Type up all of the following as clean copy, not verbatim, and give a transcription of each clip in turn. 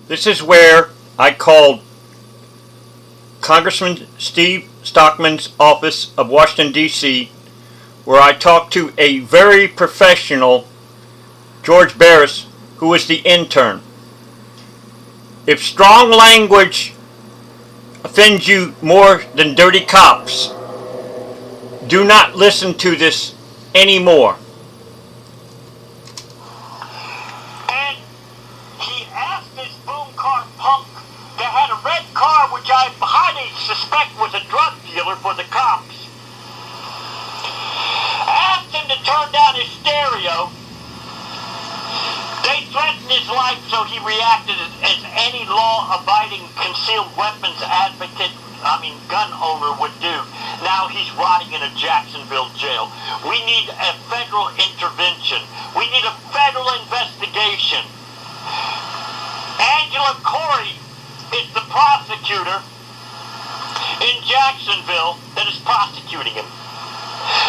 This is where I called Congressman Steve Stockman's office of Washington, D.C., where I talked to a very professional George Barros, who was the intern. If strong language offends you more than dirty cops, do not listen to this anymore. And he asked this boom car punk that had a red car, which I highly suspect was a drug dealer for the cops, asked him to turn down his stereo. They threatened his life, so he reacted as any law-abiding concealed weapons gun owner would do. Now he's rotting in a Jacksonville jail. We need a federal intervention. We need a federal investigation. Angela Corey is the prosecutor in Jacksonville that is prosecuting him,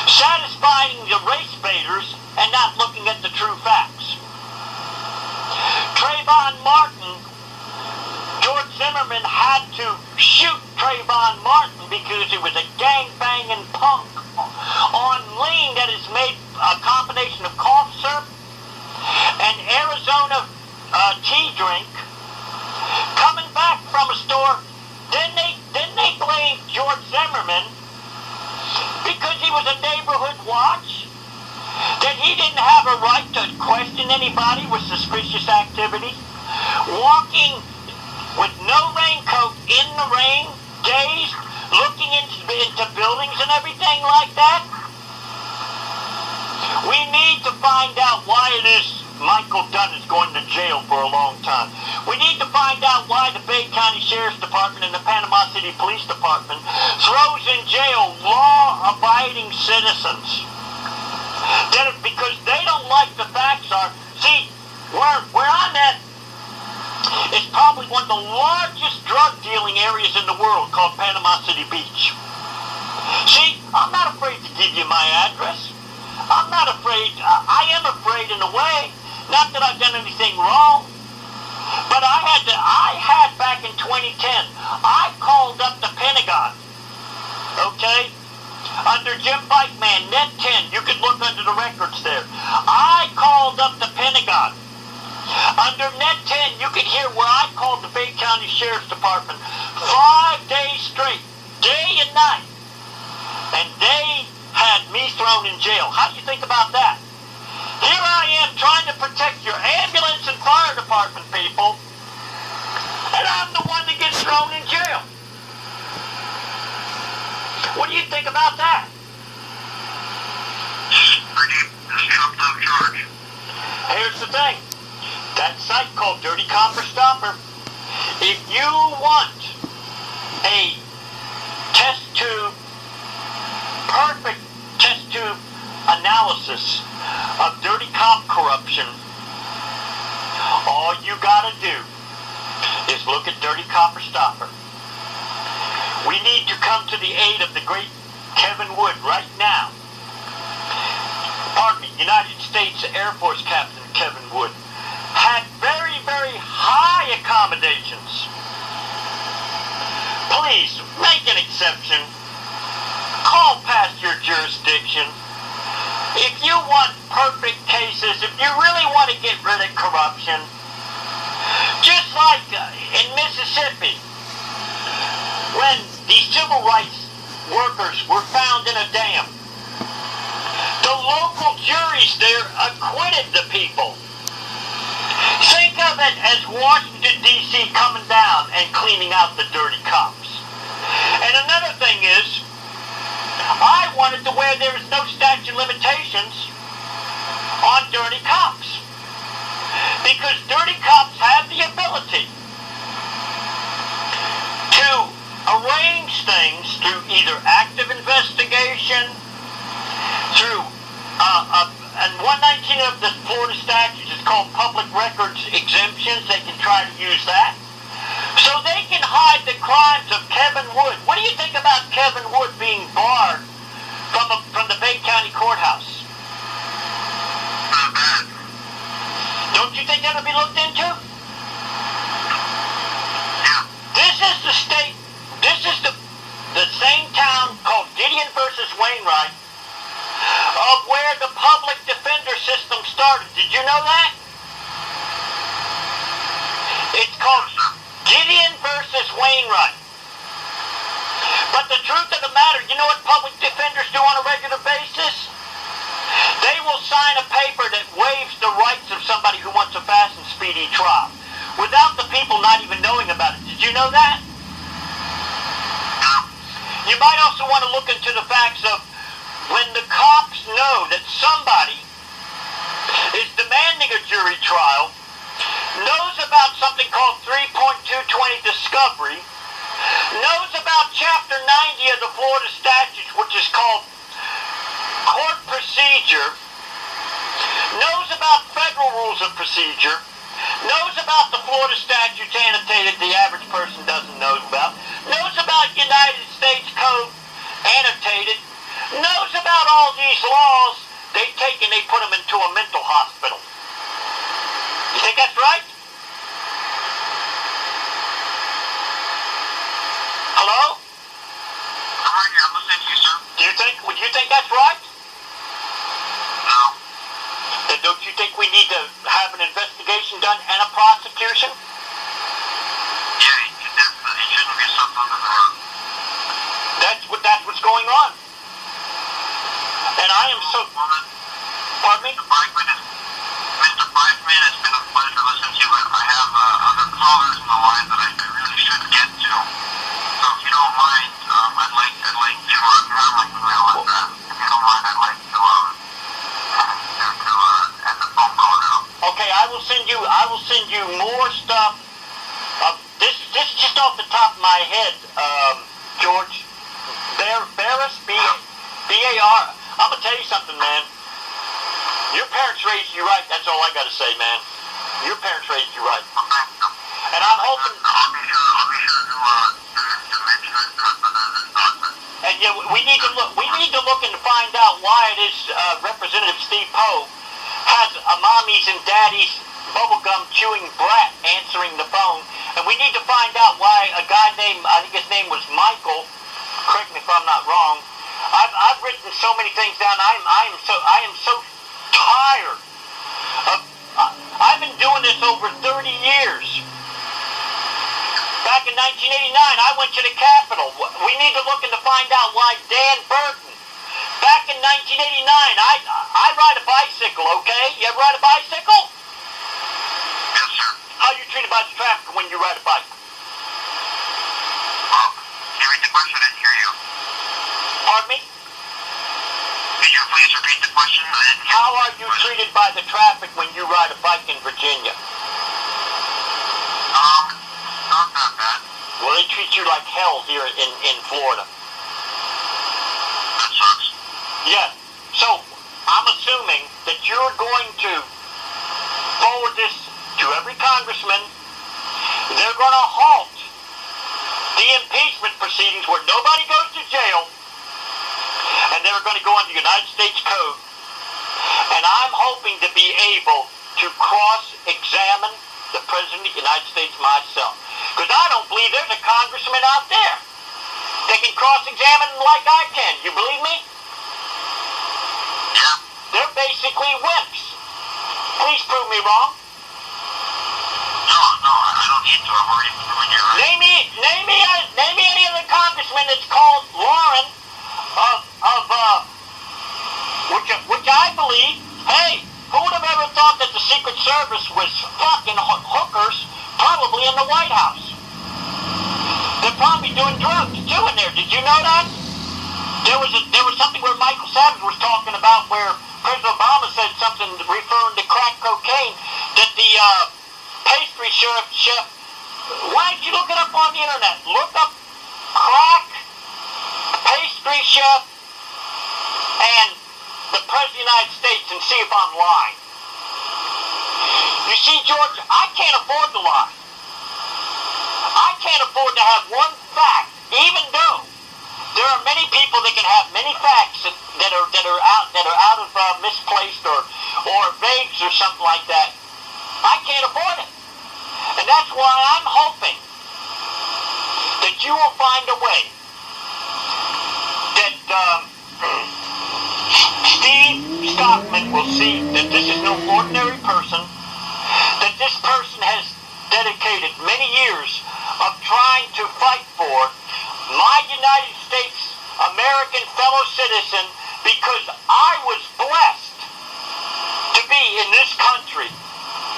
satisfying the race baiters and not looking at the true facts. Trayvon Martin, George Zimmerman had to shoot Trayvon Martin because he was a gang-banging punk on lean that is made a combination of cough syrup and Arizona tea drink. Coming back from a store, then they blamed George Zimmerman because he was a neighborhood watch, that he didn't have a right to question anybody with suspicious activity, walking with no raincoat in the rain, dazed, looking into buildings and everything like that. We need to find out why it is Michael Dunn is going to jail for a long time. We need to find out why the Bay County Sheriff's Department and the Panama City Police Department throws in jail law-abiding citizens. Because they don't like the facts are. See, where I'm at is probably one of the largest drug dealing areas in the world, called Panama City Beach. See, I'm not afraid to give you my address. I'm not afraid. I am afraid in a way. Not that I've done anything wrong, but I had back in 2010, I called up the Pentagon, okay? Under jimbikeman, net 10, you could look under the records there. I called up the Pentagon. Under net 10, you could hear where I called the Bay County Sheriff's Department 5 days straight, day and night. And they had me thrown in jail. How do you think about that? Here I am trying to protect your ambulance and fire department people, and I'm the one that gets thrown in jail. What do you think about that? Pretty trumped up charge. Here's the thing. That site called Dirty Copper Stopper, if you want a test tube, perfect test tube analysis of dirty cop corruption, all you gotta do is look at Dirty Copper Stopper. We need to come to the aid of the great Kevin Wood right now. Pardon me, United States Air Force Captain Kevin Wood had very, very high accommodations. Please, make an exception. Call past your jurisdiction. If you want perfect cases, if you really want to get rid of corruption, just like in Mississippi, when these civil rights workers were found in a dam, the local juries there acquitted the people. Think of it as Washington, D.C. coming down and cleaning out the dirty cops. And another thing is, I wanted to where there is no statute of limitations on dirty cops. Because dirty cops have the ability to arrange things through either active investigation, through and 119 of the Florida statutes is called public records exemptions. They can try to use that. So they can hide the crimes of Kevin Wood. What do you think about Kevin Wood being barred from the Bay County Courthouse? Not bad. Don't you think that'll be looked into? state, this is the same town called Gideon versus Wainwright, of where the public defender system started. Did you know that? It's called Gideon versus Wainwright. But the truth of the matter, you know what public defenders do on a regular basis? They will sign a paper that waives the rights of somebody who wants a fast and speedy trial, without the people not even knowing about it. Did you know that? You might also want to look into the facts of when the cops know that somebody is demanding a jury trial, knows about something called 3.220 discovery, knows about Chapter 90 of the Florida statutes, which is called court procedure, knows about federal rules of procedure, knows about the Florida statutes annotated the average person doesn't know about, knows about United States Code annotated, knows about all these laws, they take and they put them into a mental hospital. You think that's right? Hello? I'm right here. I'm listening to you, sir. Would you think that's right? No. Then don't you think we need to have an investigation done and a prosecution? Yeah, it shouldn't be something under the rug. That's what's going on. And I am so... Pardon me? Mr. Brightman, it's been a pleasure listening to you, but I have other callers in the line that I really should get to. So if you don't mind, I'd like to have my email address. If you don't mind, I'd like to end the phone call now. Okay, I will send you more stuff. This is just off the top of my head, George. Barros, B-A-R. I'm going to tell you something, man. Your parents raised you right. That's all I got to say, man. Your parents raised you right. And I'm hoping... I'll be sure to mention it to Representative Stockman. And yeah, we need to look and find out why it is Representative Steve Poe has a mommy's and daddy's bubblegum chewing brat answering the phone. And we need to find out why a guy named, I think his name was Michael, correct me if I'm not wrong, I've written so many things down. I am so tired of, I've been doing this over 30 years. Back in 1989, I went to the Capitol. We need to look and to find out why Dan Burton, back in 1989, I ride a bicycle, okay? You ever ride a bicycle? Yes, sir. How are you treated by the traffic when you ride a bike? Can you repeat the question? I didn't hear you. Pardon me? Could you please repeat the question? I didn't hear How are you treated by the traffic when you ride a bike in Virginia? Not that bad. Well, they treat you like hell here in Florida. That sucks. Yeah. So, I'm assuming that you're going to forward this to every congressman. They're going to halt the impeachment proceedings where nobody goes to jail, and they're going to go under United States Code. And I'm hoping to be able to cross-examine the President of the United States myself. Because I don't believe there's a congressman out there that can cross-examine like I can. You believe me? Yeah. They're basically wimps. Please prove me wrong. No, I don't need to. I'm already proving you right. Name me any other congressman that's called Lauren which I believe, hey, who would have ever thought that the Secret Service was fucking hookers probably in the White House? They're probably doing drugs too in there. Did you know that? There was something where Michael Savage was talking about where President Obama said something referring to crack cocaine that the pastry chef, why don't you look it up on the internet? Look up crack pastry chef and the President of the United States and see if I'm lying. You see, George, I can't afford to lie. I can't afford to have one fact, even though there are many people that can have many facts that are out of misplaced or vague or something like that. I can't afford it. And that's why I'm hoping that that you will find a way that Steve Stockman will see that this is no ordinary person, that this person has dedicated many years of trying to fight for my United States American fellow citizen, because I was blessed to be in this country.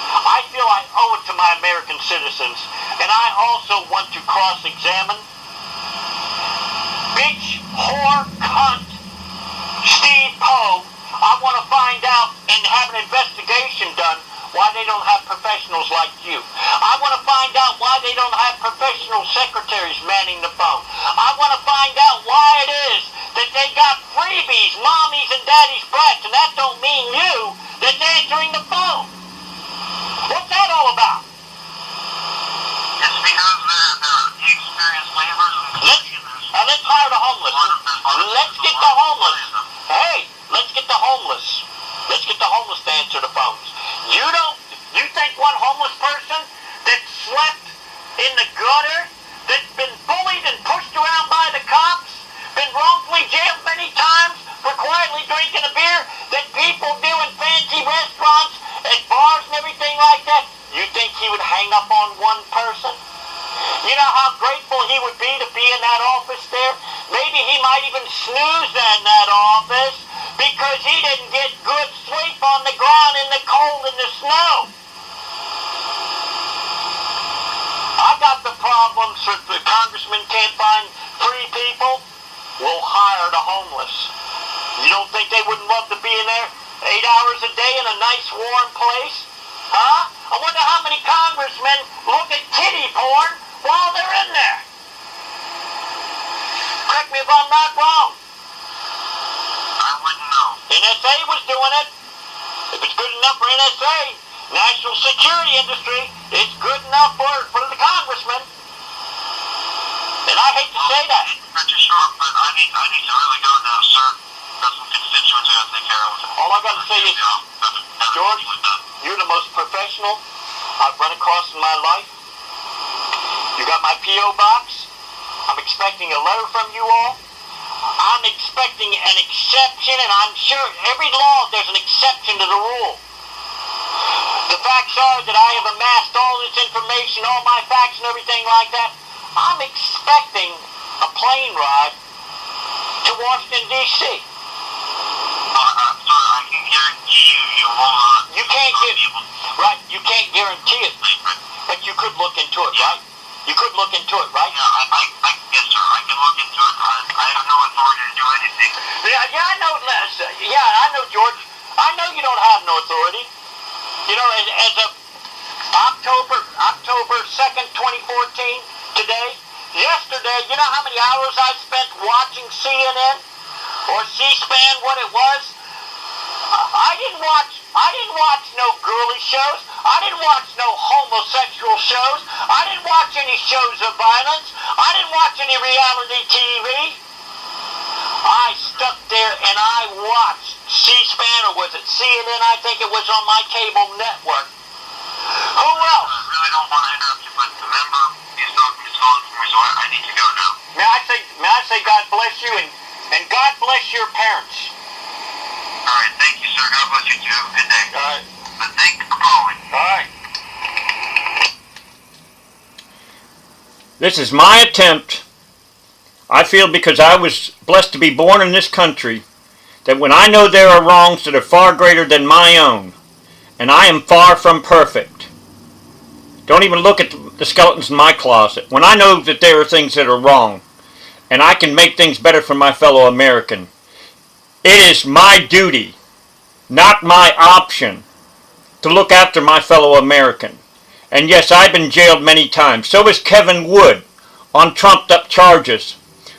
I feel I owe it to my American citizens, and I also want to cross-examine bitch, whore, cunt, Steve Poe. I want to find out and have an investigation done why they don't have professionals like you. I want to find out why they don't have professional secretaries manning the phone. I want to find out why it is that they got freebies, mommies and daddy's brats, and that don't mean you that's answering the phone. What's that all about? It's because they're experienced laborers. Let's hire the homeless. Let's get the homeless. Hey, let's get the homeless. Let's get the homeless to answer the phones. You think one homeless person that slept in the gutter, that's been bullied and pushed around by the cops, been wrongfully jailed many times for quietly drinking a beer, that people do in fancy restaurants, at bars and everything like that, you think he would hang up on one person? You know how grateful he would be to be in that office there? Maybe he might even snooze in that office because he didn't get good sleep on the ground in the cold and the snow. I got the problems if the congressman can't find free people. We'll hire the homeless. You don't think they wouldn't love to be in there 8 hours a day in a nice warm place? Huh? I wonder how many congressmen look at kitty porn while they're in there. Correct me if I'm not wrong. I wouldn't know. NSA was doing it. If it's good enough for NSA, national security industry, it's good enough for the congressman. And I hate to say that. Pretty sure, but I need to really go now, sir. Got some constituents I gotta take care of. All I gotta say is, George, you're the most professional I've run across in my life. You got my P.O. box. I'm expecting a letter from you all. I'm expecting an exception, and I'm sure every law there's an exception to the rule. The facts are that I have amassed all this information, all my facts and everything like that. I'm expecting a plane ride to Washington, D.C. Sir, I can guarantee you will not. You can't right, you can't guarantee it, but you could look into it, right? You could look into it, right? Yeah, yes, sir, I can look into it. I have no authority to do anything. Yeah, I know, Les. Yeah, I know, George. I know you don't have no authority. You know, as of October 2nd, 2014, today, yesterday, you know how many hours I spent watching CNN or C-SPAN, what it was? I didn't watch no girly shows. I didn't watch no homosexual shows. I didn't watch any shows of violence. I didn't watch any reality TV. I stuck there and I watched C-SPAN, or was it CNN? I think it was on my cable network. Who else? I really don't want to interrupt you, but remember, he's calling for me, so I need to go now. May I say God bless you, and God bless your parents. All right, thank you, sir. God bless you too. Have a good day. All right. But thank you for calling. All right. This is my attempt. I feel because I was blessed to be born in this country, that when I know there are wrongs that are far greater than my own, and I am far from perfect. Don't even look at the skeletons in my closet. When I know that there are things that are wrong, and I can make things better for my fellow American, it is my duty, not my option, to look after my fellow American. And yes, I've been jailed many times. So has Kevin Wood on trumped up charges.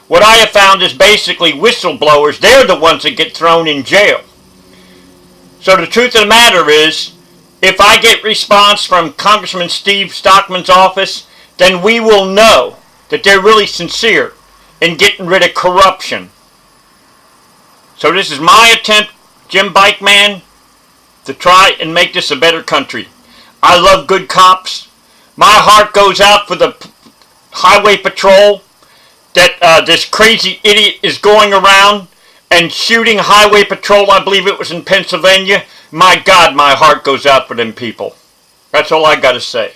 What I have found is basically whistleblowers. They're the ones that get thrown in jail. So the truth of the matter is, if I get response from Congressman Steve Stockman's office, then we will know that they're really sincere in getting rid of corruption. So this is my attempt, jimbikeman, to try and make this a better country. I love good cops. My heart goes out for the highway patrol that this crazy idiot is going around and shooting highway patrol. I believe it was in Pennsylvania. My God, my heart goes out for them people. That's all I got to say.